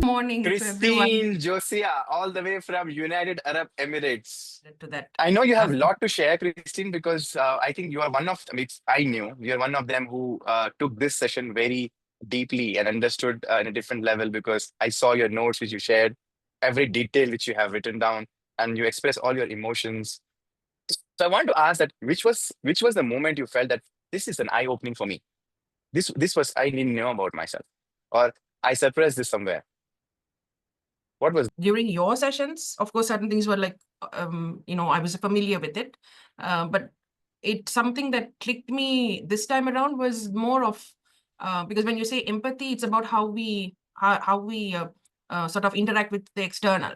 Morning to everyone. Christine Josiah, all the way from United Arab Emirates. To that. I know you have a lot to share, Christine, because I think you are one of, I mean, I knew you're one of them who took this session very deeply and understood in a different level, because I saw your notes which you shared, every detail which you have written down, and you express all your emotions. So I want to ask that which was the moment you felt that this is an eye-opening for me? This was I didn't know about myself, or I suppressed this somewhere. What was During your sessions, of course, certain things were like, I was familiar with it. But it's something that clicked me this time around was more of, because when you say empathy, it's about how we sort of interact with the external,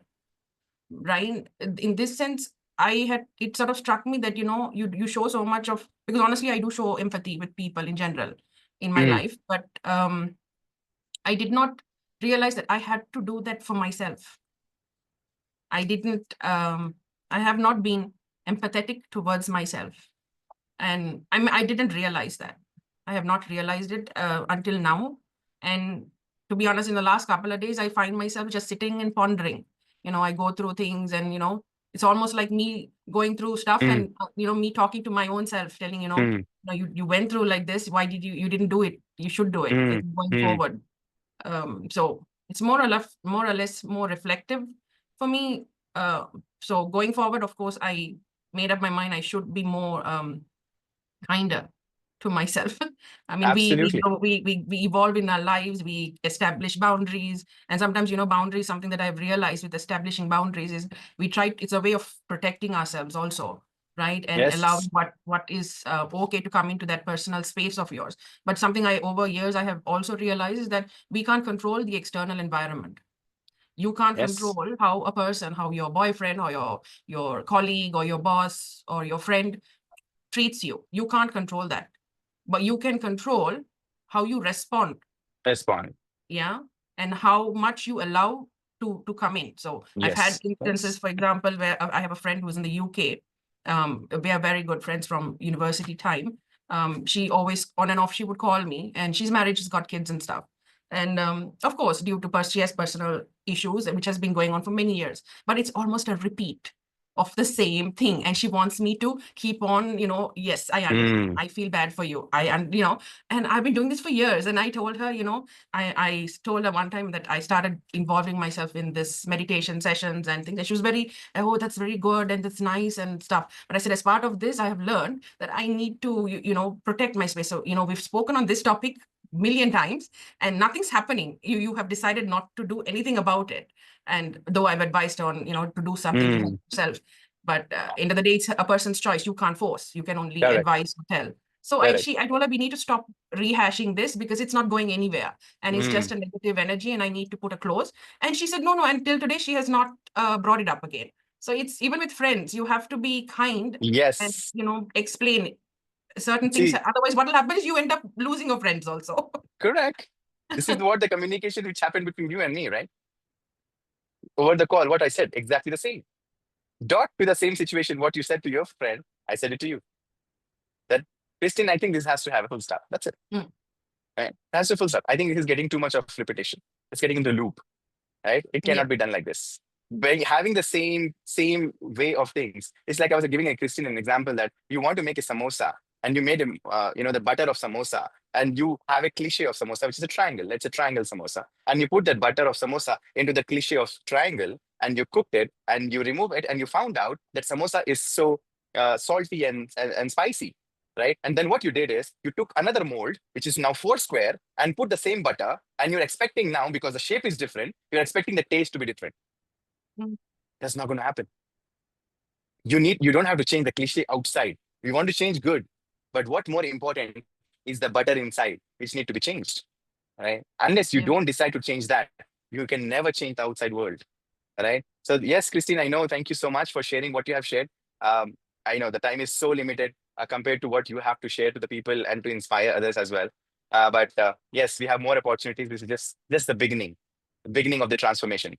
right? In this sense, it sort of struck me that, you show so much of, because honestly, I do show empathy with people in general in my Mm, life, but I did not realize that I had to do that for myself. I didn't, I have not been empathetic towards myself. And I didn't realize that. I have not realized it until now. And to be honest, in the last couple of days, I find myself just sitting and pondering. I go through things and, it's almost like me going through stuff mm, and, me talking to my own self, telling, mm, you went through like this. Why did you didn't do it? You should do it mm, going mm. forward. So it's more or less more reflective for me. So going forward, of course, I made up my mind I should be more kinder to myself. I mean, we Absolutely. grow, we evolve in our lives, we establish boundaries, and sometimes, boundaries, something that I've realized with establishing boundaries is it's a way of protecting ourselves also, right? And allowing Yes. what is okay to come into that personal space of yours. But something over years I have also realized is that we can't control the external environment. You can't Yes. control how your boyfriend or your colleague or your boss or your friend treats you. You can't control that, but you can control how you respond. Respond. Yeah. And how much you allow to come in. So I've had Yes. instances, Yes. for example, where I have a friend who's in the UK. We are very good friends from university time. She always on and off, she would call me, and she's married, she's got kids and stuff. And of course, due to she has personal issues, which has been going on for many years, but it's almost a repeat of the same thing. And she wants me to keep on, yes, I understand. Mm, I feel bad for you. And I've been doing this for years. And I told her, I told her one time that I started involving myself in this meditation sessions and things. And she was very, oh, that's very good and that's nice and stuff. But I said, as part of this, I have learned that I need to, protect my space. So, we've spoken on this topic million times and nothing's happening. You have decided not to do anything about it. And though I've advised on, to do something to help mm. yourself, but end of the day, it's a person's choice. You can't force. You can only Correct. advise or tell. So Correct. I told her we need to stop rehashing this because it's not going anywhere and it's just Mm. a negative energy and I need to put a close. And she said, no, until today, she has not brought it up again. So it's even with friends, you have to be kind and, Yes. explain certain things. See, Otherwise, what will happen is you end up losing your friends also. correct. This is what the communication which happened between you and me, right? Over the call, what I said, exactly the same. Dot to the same situation, what you said to your friend, I said it to you. That, Christine, I think this has to have a full stop. That's it. Mm. Right? It has to full stop. I think it is getting too much of repetition. It's getting into loop, right? It Yeah. cannot be done like this. By having the same way of things, it's like I was giving a Christine an example that you want to make a samosa and you made the butter of samosa, and you have a cliche of samosa, which is a triangle. It's a triangle samosa, and you put that butter of samosa into the cliche of triangle, and you cooked it, and you remove it, and you found out that samosa is so salty and spicy, right? And then what you did is you took another mold, which is now four square, and put the same butter, and you're expecting now, because the shape is different, you're expecting the taste to be different. Mm. That's not going to happen. You don't have to change the cliche outside. We want to change good, but what more important is the butter inside, which need to be changed, right? Unless you Yeah. don't decide to change that, you can never change the outside world, right? So yes, Christine, I know. Thank you so much for sharing what you have shared. Um, I know the time is so limited compared to what you have to share to the people and to inspire others as well. But yes, we have more opportunities. This is just the beginning of the transformation.